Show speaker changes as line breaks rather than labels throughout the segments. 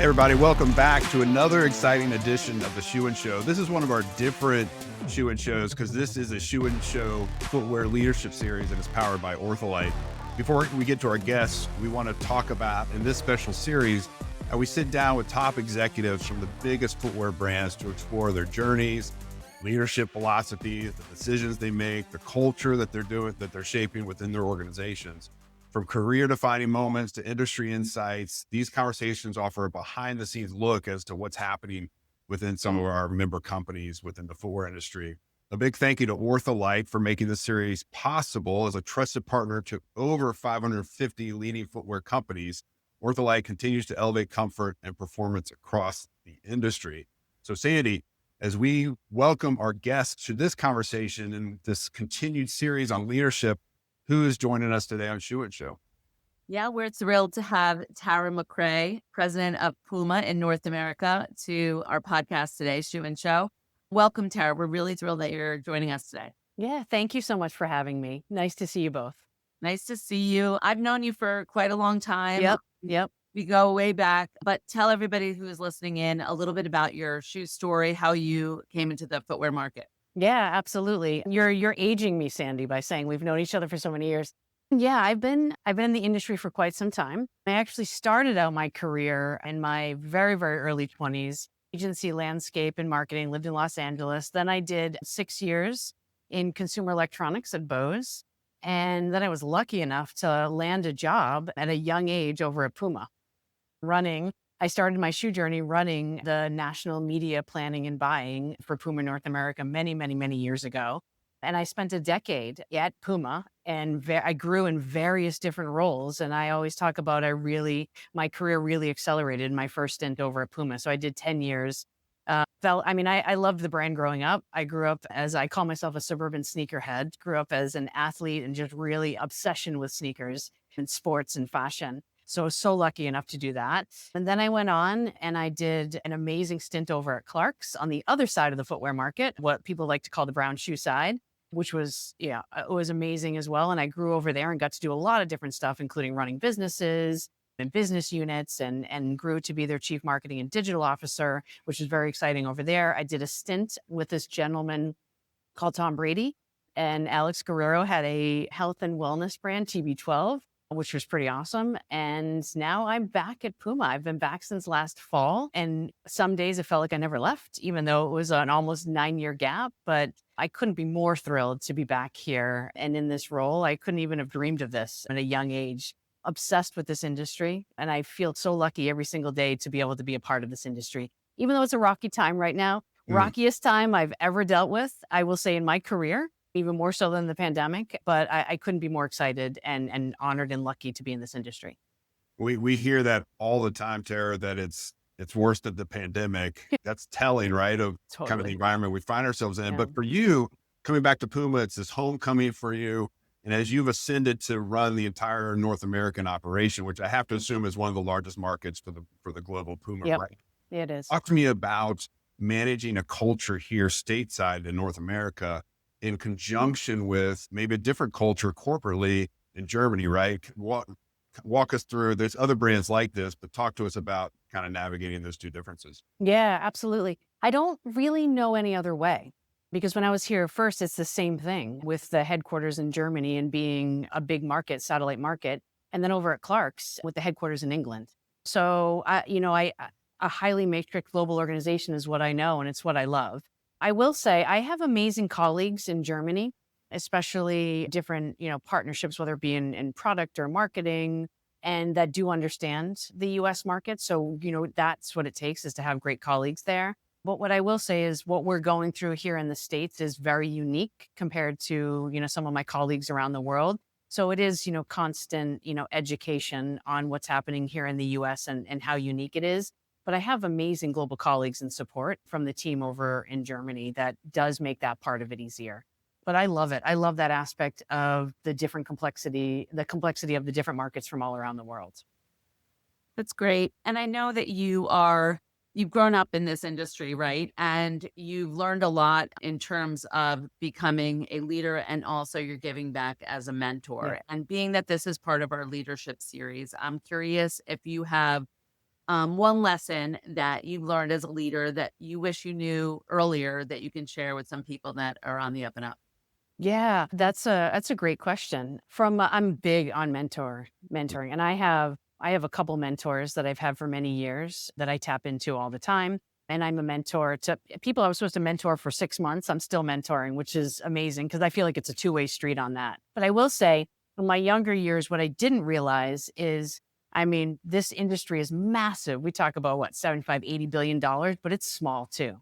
Hey everybody, welcome back to another exciting edition of the Shoe and Show. This is one of our different Shoe and Shows because this is a Shoe and Show Footwear Leadership Series and it's powered by OrthoLite. Before we get to our guests, we want to talk about, in this special series, how we sit down with top executives from the biggest footwear brands to explore their journeys, leadership philosophies, the decisions they make, the culture that they're shaping within their organizations. From career-defining moments to industry insights, these conversations offer a behind-the-scenes look as to what's happening within some of our member companies within the footwear industry. A big thank you to OrthoLite for making this series possible. As a trusted partner to over 550 leading footwear companies, OrthoLite continues to elevate comfort and performance across the industry. So Sandi, as we welcome our guests to this conversation and this continued series on leadership, who is joining us today on Shoe and Show?
Yeah, we're thrilled to have Tara McRae, president of Puma in North America, to our podcast today, Shoe and Show. Welcome, Tara. We're really thrilled that you're joining us today.
Yeah, thank you so much for having me. Nice to see you both.
Nice to see you. I've known you for quite a long time.
Yep.
We go way back, but tell everybody who is listening in a little bit about your shoe story, how you came into the footwear market.
Yeah, absolutely. You're aging me, Sandi, by saying we've known each other for so many years. Yeah, I've been in the industry for quite some time. I actually started out my career in my very, very early 20s, agency landscape and marketing, lived in Los Angeles. Then I did 6 years in consumer electronics at Bose. And then I was lucky enough to land a job at a young age over at Puma, I started my shoe journey running the national media planning and buying for Puma North America many, many, many years ago. And I spent a decade at Puma and I grew in various different roles. And I always talk about my career really accelerated in my first stint over at Puma. So I did 10 years. I loved the brand growing up. I grew up as I call myself a suburban sneakerhead, grew up as an athlete and just really obsession with sneakers and sports and fashion. So I was so lucky enough to do that. And then I went on and I did an amazing stint over at Clark's on the other side of the footwear market, what people like to call the brown shoe side, which was, it was amazing as well. And I grew over there and got to do a lot of different stuff, including running businesses and business units and grew to be their chief marketing and digital officer, which was very exciting over there. I did a stint with this gentleman called Tom Brady, and Alex Guerrero had a health and wellness brand, TB12, which was pretty awesome. And now I'm back at Puma. I've been back since last fall. And some days it felt like I never left, even though it was an almost 9-year gap. But I couldn't be more thrilled to be back here and in this role. I couldn't even have dreamed of this at a young age. Obsessed with this industry. And I feel so lucky every single day to be able to be a part of this industry. Even though it's a rocky time right now, rockiest time I've ever dealt with, I will say in my career, even more so than the pandemic, but I couldn't be more excited and honored and lucky to be in this industry.
We hear that all the time, Tara, that it's worse than the pandemic. That's telling, right, of
Totally.
kind of the environment we find ourselves in.
Yeah.
But for you, coming back to Puma, it's this homecoming for you. And as you've ascended to run the entire North American operation, which I have to assume is one of the largest markets for the global Puma,
Yep.
right?
It is.
Talk to me about managing a culture here stateside in North America in conjunction with maybe a different culture corporately in Germany, right? Walk us through, there's other brands like this, but talk to us about kind of navigating those two differences.
Yeah, absolutely. I don't really know any other way because when I was here first, it's the same thing with the headquarters in Germany and being a big market, satellite market, and then over at Clark's with the headquarters in England. So, a highly matrix global organization is what I know and it's what I love. I will say I have amazing colleagues in Germany, especially different, partnerships, whether it be in product or marketing, and that do understand the US market. So, that's what it takes is to have great colleagues there. But what I will say is what we're going through here in the States is very unique compared to, some of my colleagues around the world. So it is, constant, education on what's happening here in the US and how unique it is. But I have amazing global colleagues and support from the team over in Germany that does make that part of it easier. But I love it. I love that aspect of the complexity of the different markets from all around the world.
That's great. And I know that you've grown up in this industry, right? And you've learned a lot in terms of becoming a leader and also you're giving back as a mentor.
Yeah.
And being that this is part of our leadership series, I'm curious if you have one lesson that you learned as a leader that you wish you knew earlier that you can share with some people that are on the up and up?
Yeah, that's a great question. I'm big on mentoring, and I have a couple mentors that I've had for many years that I tap into all the time. And I'm a mentor to people I was supposed to mentor for 6 months. I'm still mentoring, which is amazing because I feel like it's a two-way street on that. But I will say, in my younger years, what I didn't realize is, I mean, this industry is massive. We talk about what, 75, $80 billion, but it's small too,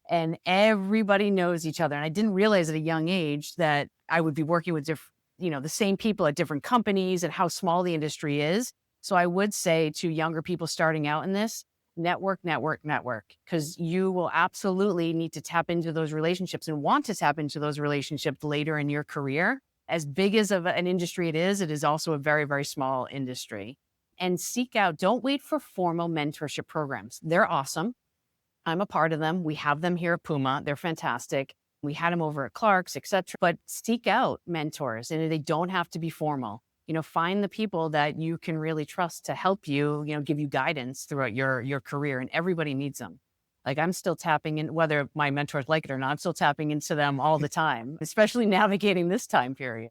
and everybody knows each other. And I didn't realize at a young age that I would be working with the same people at different companies and how small the industry is. So I would say to younger people starting out in this, network, network, network, because you will absolutely need to tap into those relationships and want to tap into those relationships later in your career. As big as of an industry it is also a very, very small industry. And seek out, don't wait for formal mentorship programs. They're awesome. I'm a part of them. We have them here at Puma. They're fantastic. We had them over at Clark's, et cetera. But seek out mentors, and they don't have to be formal. Find the people that you can really trust to help you, give you guidance throughout your career. And everybody needs them. Like, I'm still tapping in, whether my mentors like it or not, I'm still tapping into them all the time, especially navigating this time period.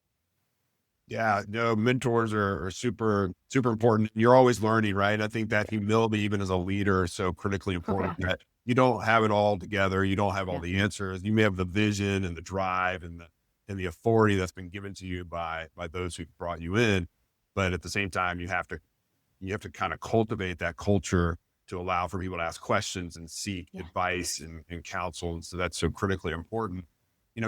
Yeah, no, mentors are super, super important. You're always learning, right? I think that humility, even as a leader, is so critically important
Yeah.
that you don't have it all together. You don't have all
Yeah.
the answers. You may have the vision and the drive and the authority that's been given to you by those who brought you in. But at the same time, you have to kind of cultivate that culture to allow for people to ask questions and seek
Yeah.
advice and counsel. And so that's so critically important.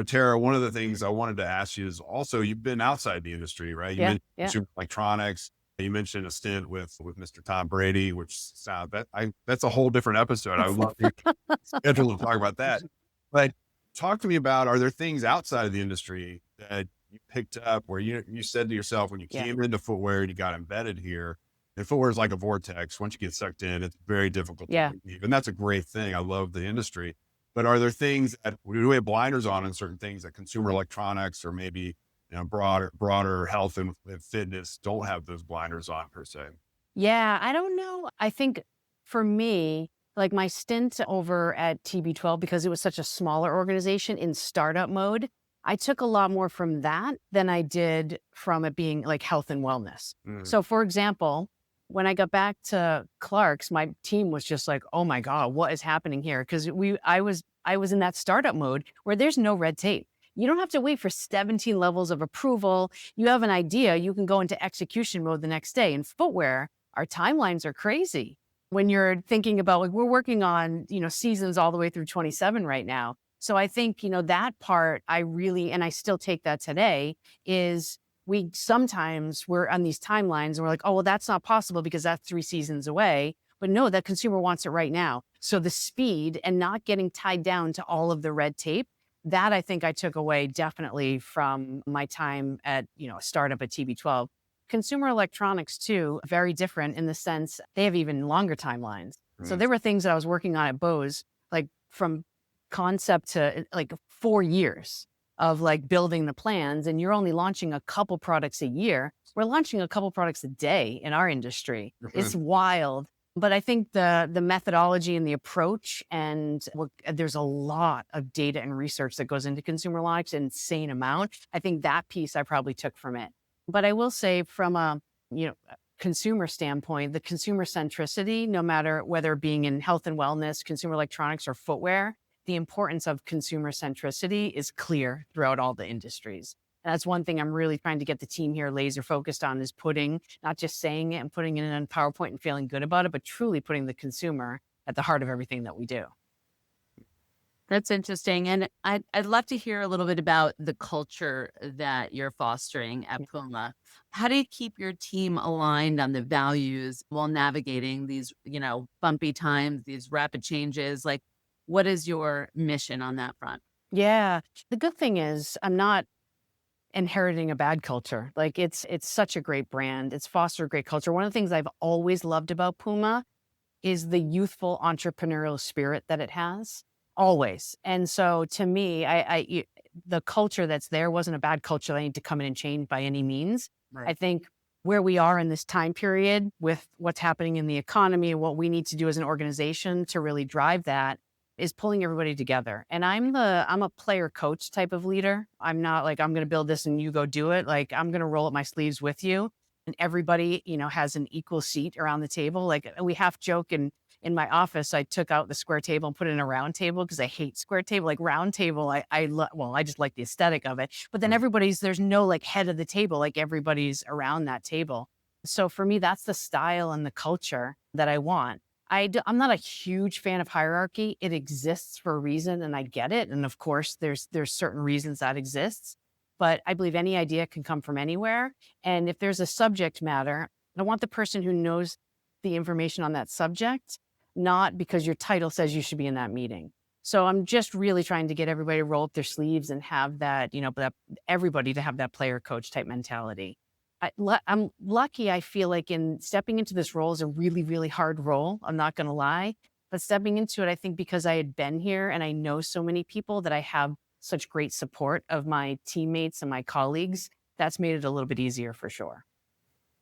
Tara, one of the things I wanted to ask you is also you've been outside the industry, right? You
Yeah.
mentioned
Yeah.
consumer electronics. You mentioned a stint with Mr. Tom Brady, which that's a whole different episode. I would love to schedule to talk about that. But talk to me about, are there things outside of the industry that you picked up where you said to yourself when you
Yeah.
came into footwear and you got embedded here, and footwear is like a vortex. Once you get sucked in, it's very difficult
Yeah.
to leave. And that's a great thing. I love the industry. But are there things that do we have blinders on in certain things that consumer electronics or maybe broader health and fitness don't have those blinders on per se?
Yeah, I don't know. I think for me, like my stint over at TB12, because it was such a smaller organization in startup mode, I took a lot more from that than I did from it being like health and wellness.
Mm,
So, for example, when I got back to Clark's, my team was just like, "Oh my God, what is happening here?" Because I was in that startup mode where there's no red tape. You don't have to wait for 17 levels of approval. You have an idea, you can go into execution mode the next day. In footwear, our timelines are crazy. When you're thinking about, like, we're working on, seasons all the way through 27 right now. So I think, that part I really, and I still take that today, is we're on these timelines and we're like, oh, well, that's not possible because that's 3 seasons away. But no, that consumer wants it right now. So the speed and not getting tied down to all of the red tape, that I think I took away definitely from my time at, a startup at TB12. Consumer electronics too, very different in the sense they have even longer timelines. So
mm,
there were things that I was working on at Bose, like from concept to like 4 years of like building the plans, and you're only launching a couple products a year. We're launching a couple products a day in our industry. It's wild. But I think the methodology and the approach, and there's a lot of data and research that goes into consumer electronics, an insane amount. I think that piece I probably took from it. But I will say from a, consumer standpoint, the consumer centricity, no matter whether being in health and wellness, consumer electronics, or footwear, the importance of consumer centricity is clear throughout all the industries. And that's one thing I'm really trying to get the team here laser focused on, is putting, not just saying it and putting it in a PowerPoint and feeling good about it, but truly putting the consumer at the heart of everything that we do.
That's interesting. And I'd love to hear a little bit about the culture that you're fostering at Puma. How do you keep your team aligned on the values while navigating these, bumpy times, these rapid changes? Like, what is your mission on that front?
Yeah. The good thing is I'm not inheriting a bad culture. Like, it's such a great brand. It's fostered a great culture. One of the things I've always loved about Puma is the youthful entrepreneurial spirit that it has, always. And so to me, the culture that's there wasn't a bad culture that I need to come in and change by any means. I
Right.
think where we are in this time period with what's happening in the economy and what we need to do as an organization to really drive that is pulling everybody together. And I'm a player coach type of leader. I'm not like, I'm going to build this and you go do it. Like, I'm going to roll up my sleeves with you, and everybody, has an equal seat around the table. Like, we half joke, and in my office, I took out the square table and put in a round table because I hate square table. Like, round table, I just like the aesthetic of it. But then there's no like head of the table, like everybody's around that table. So for me, that's the style and the culture that I want. I'm not a huge fan of hierarchy. It exists for a reason, and I get it. And of course, there's certain reasons that exists. But I believe any idea can come from anywhere. And if there's a subject matter, I want the person who knows the information on that subject, not because your title says you should be in that meeting. So I'm just really trying to get everybody to roll up their sleeves and have that, everybody to have that player coach type mentality. I'm lucky. I feel like in stepping into this role is a really, really hard role. I'm not going to lie, but stepping into it, I think because I had been here and I know so many people, that I have such great support of my teammates and my colleagues, that's made it a little bit easier for sure.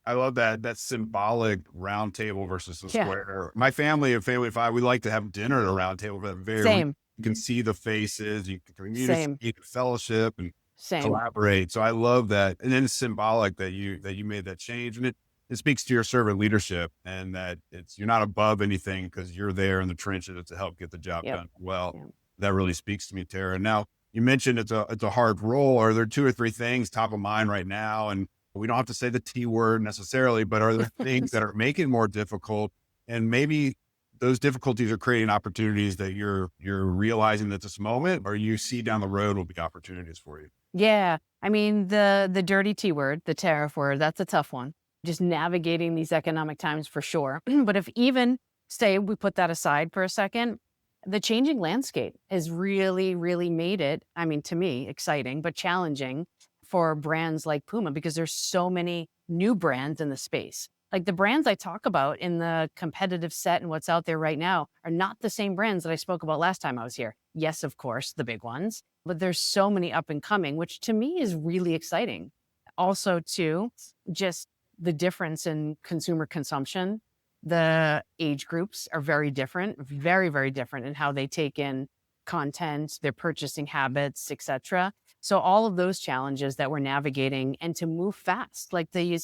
I love that symbolic round table versus the
Yeah.
square. My family and family of five, we like to have dinner at a round table, but
Same.
you can see the faces, you can communicate,
Same.
you can fellowship and
Same.
collaborate. So I love that. And then it's symbolic that you made that change. And it speaks to your servant leadership, and that you're not above anything because you're there in the trenches to help get the job done well.
Yep.
That really speaks to me, Tara. Now, you mentioned it's a hard role. Are there 2 or 3 things top of mind right now? And we don't have to say the T word necessarily, but are there things that are making it more difficult? And maybe those difficulties are creating opportunities that you're realizing at this moment, or you see down the road will be opportunities for you?
Yeah. I mean, the dirty T word, the tariff word, that's a tough one. Just navigating these economic times for sure. But if even say we put that aside for a second, the changing landscape has really, really made it, I mean, to me, exciting, but challenging for brands like Puma, because there's so many new brands in the space. Like the brands I talk about in the competitive set and what's out there right now are not the same brands that I spoke about last time I was here. Yes, of course, the big ones, but there's so many up and coming, which to me is really exciting. Also, too, just the difference in consumer consumption. The age groups are very different, very, very different in how they take in content, their purchasing habits, etc. So all of those challenges that we're navigating, and to move fast, like the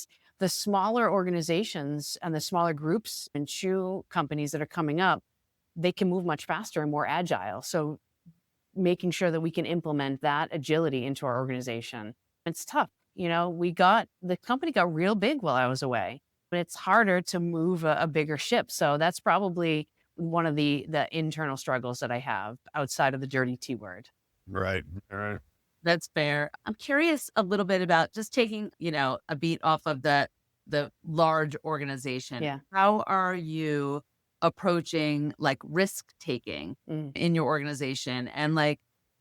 smaller organizations and the smaller groups and shoe companies that are coming up, they can move much faster and more agile. So making sure that we can implement that agility into our organization. It's tough. The company got real big while I was away, but it's harder to move a bigger ship. So that's probably one of the internal struggles that I have outside of the dirty T word.
Right. All right.
That's fair. I'm curious a little bit about just taking, a beat off of the large organization.
Yeah.
How are you approaching like risk taking in your organization? And like,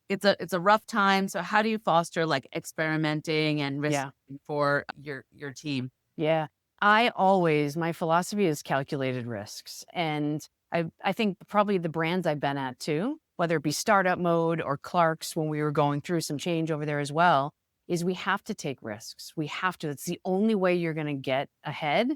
it's a rough time. So how do you foster like experimenting and risk for your team?
Yeah. My philosophy is calculated risks. And I think probably the brands I've been at too, whether it be Startup Mode or Clark's when we were going through some change over there as well, is we have to take risks. We have to. It's the only way you're going to get ahead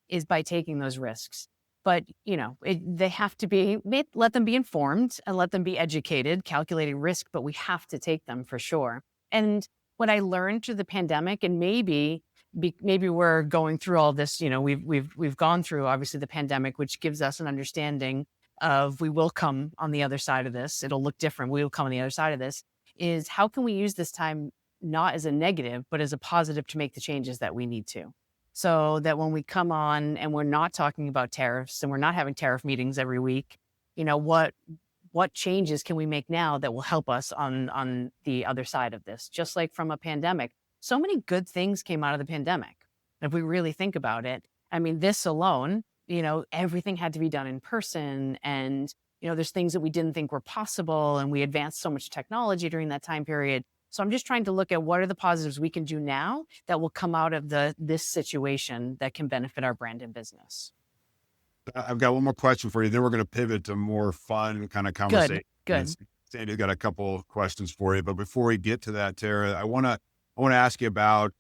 is by taking those risks. But, they have to be, let them be informed and let them be educated, calculating risk, but we have to take them for sure. And what I learned through the pandemic, and maybe we're going through all this, we've gone through obviously the pandemic, which gives us an understanding of we will come on the other side of this. It'll look different. We will come on the other side of this. Is how can we use this time not as a negative, but as a positive to make the changes that we need to? So that when we come on and we're not talking about tariffs and we're not having tariff meetings every week, what changes can we make now that will help us on the other side of this? Just like from a pandemic, so many good things came out of the pandemic. If we really think about it, I mean, this alone, everything had to be done in person, and, there's things that we didn't think were possible, and we advanced so much technology during that time period. So I'm just trying to look at what are the positives we can do now that will come out of this situation that can benefit our brand and business.
I've got one more question for you. Then we're going to pivot to more fun kind of conversation.
Good.
Sandy's got a couple questions for you, but before we get to that, Tara, I want to ask you about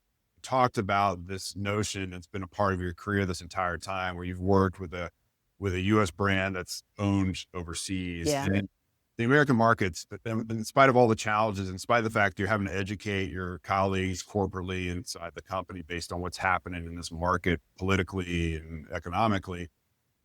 talked about this notion that's been a part of your career this entire time, where you've worked with a U.S. brand that's owned overseas.
Yeah.
And the American markets, in spite of all the challenges, in spite of the fact you're having to educate your colleagues corporately inside the company based on what's happening in this market politically and economically,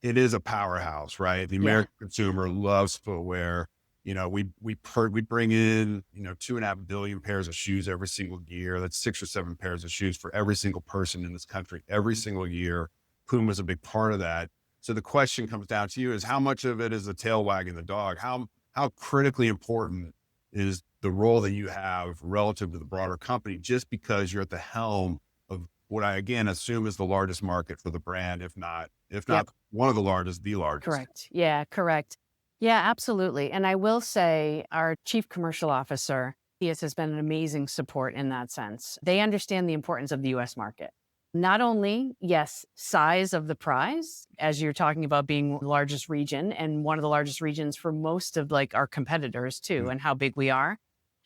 it is a powerhouse, right? The
Yeah.
American consumer loves footwear. You know, we bring in, 2.5 billion pairs of shoes every single year. That's 6 or 7 pairs of shoes for every single person in this country every single year. Puma is a big part of that. So the question comes down to you is how much of it is the tail wagging the dog? How critically important is the role that you have relative to the broader company, just because you're at the helm of what I again assume is the largest market for the brand, if not
Yep.
one of the largest, the largest.
Correct. Yeah, correct. Yeah, absolutely. And I will say our chief commercial officer, he has been an amazing support in that sense. They understand the importance of the US market. Not only, yes, size of the prize, as you're talking about being the largest region and one of the largest regions for most of like our competitors too, and how big we are,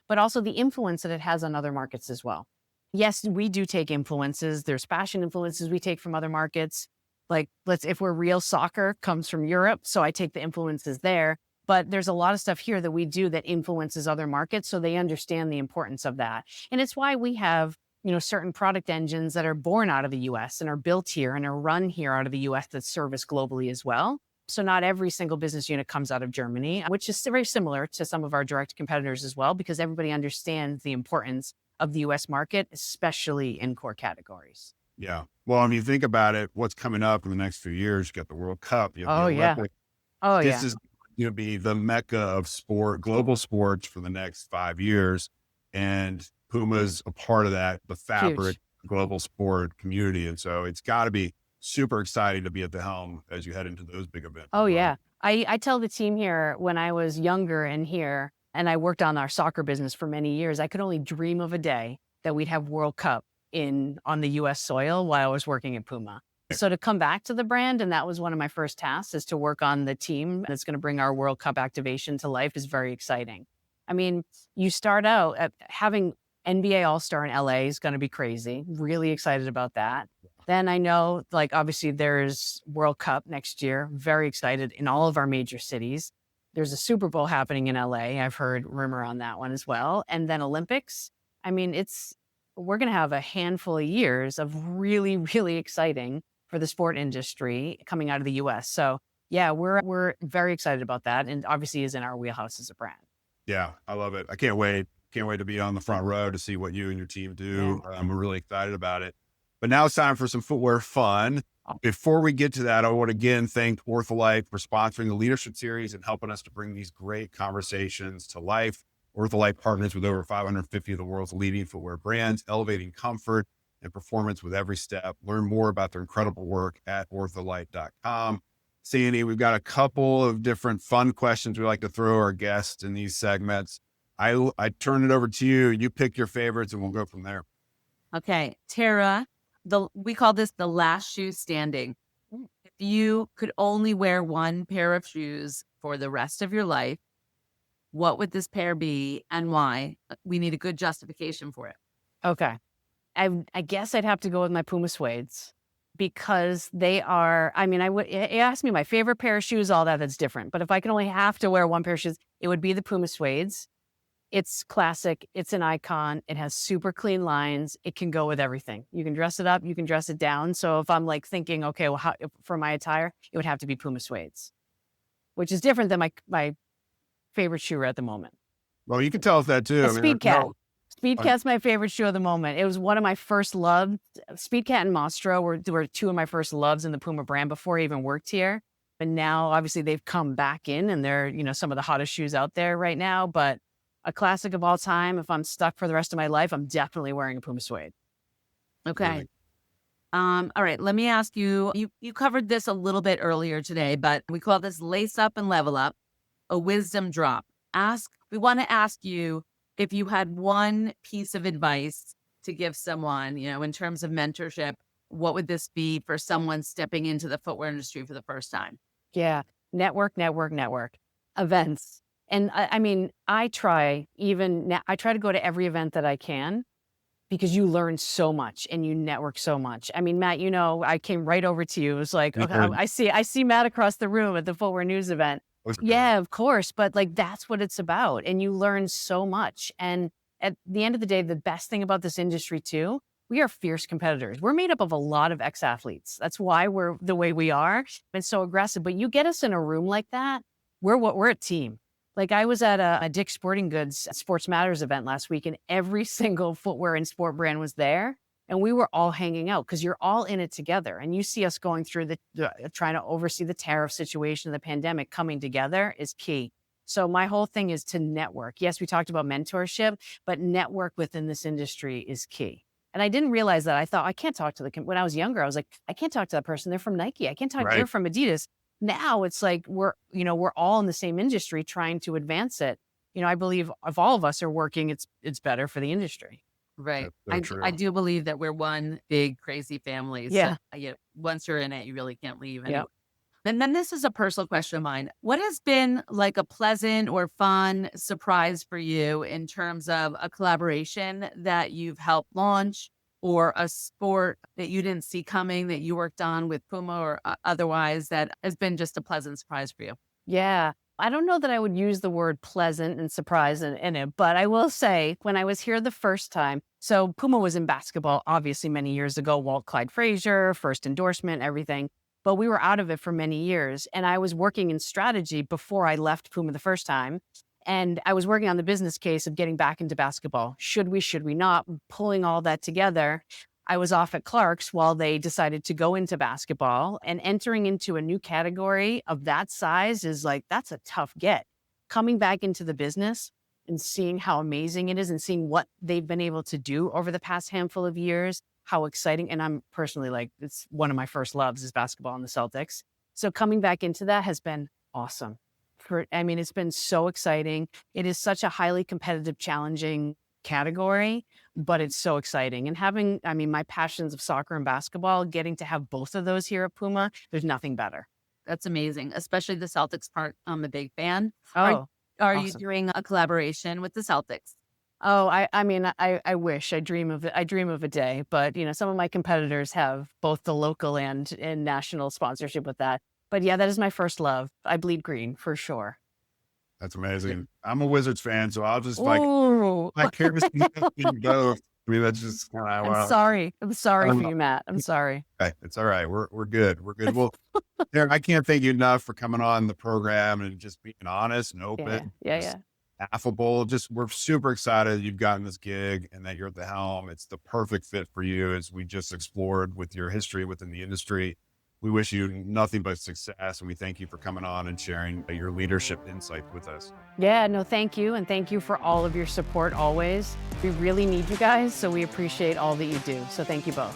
but also the influence that it has on other markets as well. Yes, we do take influences. There's fashion influences we take from other markets. Like if we're real, soccer comes from Europe. So I take the influences there, but there's a lot of stuff here that we do that influences other markets. So they understand the importance of that. And it's why we have, certain product engines that are born out of the US and are built here and are run here out of the US that service globally as well. So not every single business unit comes out of Germany, which is very similar to some of our direct competitors as well, because everybody understands the importance of the US market, especially in core categories.
Yeah. Well, if you think about it, what's coming up in the next few years, you got the World Cup, you have
Oh,
the
yeah.
Olympics.
Oh,
This
yeah.
is going to be the mecca of sport, global sports for the next 5 years. And Puma's a part of that, the fabric,
Huge.
global sport community. And so it's got to be super exciting to be at the helm as you head into those big events.
Oh,
as well.
yeah. I tell the team here when I was younger and here, and I worked on our soccer business for many years, I could only dream of a day that we'd have World Cup on the US soil while I was working at Puma. So to come back to the brand, and that was one of my first tasks, is to work on the team that's going to bring our World Cup activation to life, is very exciting. I mean, you start out at having NBA All-Star in LA is going to be crazy. Really excited about that. Then I know, like, obviously there's World Cup next year. Very excited in all of our major cities. There's a Super Bowl happening in LA. I've heard rumor on that one as well. And then Olympics. I mean, we're going to have a handful of years of really, really exciting for the sport industry coming out of the US. So yeah, we're very excited about that. And obviously is in our wheelhouse as a brand.
Yeah, I love it. I can't wait. Can't wait to be on the front row to see what you and your team do. I'm really excited about it. But now it's time for some footwear fun. Before we get to that, I want to again thank OrthoLite for sponsoring the Leadership Series and helping us to bring these great conversations to life. OrthoLite partners with over 550 of the world's leading footwear brands, elevating comfort and performance with every step. Learn more about their incredible work at ortholite.com. Sandi, we've got a couple of different fun questions we like to throw our guests in these segments. I turn it over to you. You pick your favorites and we'll go from there.
Okay, Tara, we call this the last shoe standing. If you could only wear one pair of shoes for the rest of your life, what would this pair be and why? We need a good justification for it.
Okay. I guess I'd have to go with my Puma suedes because they are, I mean, it asked me my favorite pair of shoes, all that's different. But if I can only have to wear one pair of shoes, it would be the Puma suedes. It's classic. It's an icon. It has super clean lines. It can go with everything. You can dress it up. You can dress it down. So if I'm like thinking, okay, well, for my attire, it would have to be Puma suedes, which is different than my favorite shoe at the moment.
Well, you can tell us that too.
Speed Cat. Speed Cat's my favorite shoe at the moment. It was one of my first loves. Speed Cat and Mostro were two of my first loves in the Puma brand before I even worked here. And now obviously they've come back in and they're, some of the hottest shoes out there right now, but a classic of all time. If I'm stuck for the rest of my life, I'm definitely wearing a Puma suede.
Okay. All right. Let me ask you, you covered this a little bit earlier today, but we call this lace up and level up, a wisdom drop. We want to ask you if you had one piece of advice to give someone, in terms of mentorship, what would this be for someone stepping into the footwear industry for the first time?
Yeah. Network. Events. And I mean, I try to go to every event that I can. because you learn so much and you network so much. I mean, Matt, I came right over to you. It was like, okay, I see Matt across the room at the Footwear News event. Yeah, of course. But like, that's what it's about. And you learn so much. And at the end of the day, the best thing about this industry too, we are fierce competitors. We're made up of a lot of ex-athletes. That's why we're the way we are and so aggressive. But you get us in a room like that, we're a team. Like I was at a Dick's Sporting Goods Sports Matters event last week, and every single footwear and sport brand was there. And we were all hanging out because you're all in it together. And you see us going through trying to oversee the tariff situation, the pandemic. Coming together is key. So my whole thing is to network. Yes, we talked about mentorship, but network within this industry is key. And I didn't realize that. I thought I can't talk to when I was younger, I was like, I can't talk to that person. They're from Nike. I can't talk. They're from Adidas. Now it's like we're all in the same industry trying to advance it. I believe if all of us are working, it's better for the industry.
Right.
So
I do believe that we're one big crazy family.
Yeah.
So, once you're in it, you really can't leave.
Yeah.
And then this is a personal question of mine. What has been like a pleasant or fun surprise for you in terms of a collaboration that you've helped launch, or a sport that you didn't see coming that you worked on with Puma or otherwise that has been just a pleasant surprise for you?
Yeah. I don't know that I would use the word pleasant and surprise in it, but I will say when I was here the first time, so Puma was in basketball, obviously many years ago, Walt Clyde Frazier, first endorsement, everything. But we were out of it for many years. And I was working in strategy before I left Puma the first time. And I was working on the business case of getting back into basketball. Should we not? Pulling all that together. I was off at Clark's while they decided to go into basketball, and entering into a new category of that size is like, that's a tough get. Coming back into the business and seeing how amazing it is and seeing what they've been able to do over the past handful of years, how exciting. And I'm personally like, it's one of my first loves is basketball and the Celtics. So coming back into that has been awesome. It's been so exciting. It is such a highly competitive, challenging category, but it's so exciting. And having, my passions of soccer and basketball, getting to have both of those here at Puma, there's nothing better.
That's amazing, especially the Celtics part. I'm a big fan.
Oh,
are
awesome.
you doing a collaboration with the Celtics?
Oh, I wish. I dream of it. I dream of a day, but some of my competitors have both the local and national sponsorship with that. But yeah, that is my first love. I bleed green for sure.
That's amazing. I'm a Wizards fan, so I'll just
Ooh.
my care to both. That's just kind of.
I'm sorry for you, Matt. I'm sorry.
Okay, it's all right. We're good. We're good. Well, Derek, I can't thank you enough for coming on the program and just being honest and open.
Yeah.
Affable. We're super excited you've gotten this gig and that you're at the helm. It's the perfect fit for you, as we just explored with your history within the industry. We wish you nothing but success, and we thank you for coming on and sharing your leadership insight with us.
Yeah, no, thank you. And thank you for all of your support always. We really need you guys, so we appreciate all that you do. So thank you both.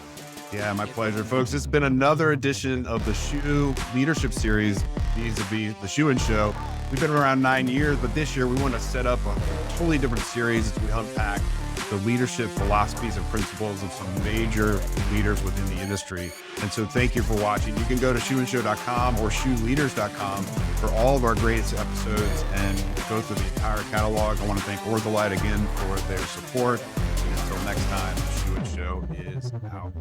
Yeah, my pleasure, folks. This has been another edition of the Shoe Leadership Series, vis-a-vis the Shoe and Show. We've been around 9 years, but this year we want to set up a totally different series as we unpack the leadership philosophies and principles of some major leaders within the industry. And so thank you for watching. You can go to shoeandshow.com or shoeleaders.com for all of our greatest episodes and go through the entire catalog. I want to thank OrthoLite again for their support. And until next time, the Shoe and Show is out.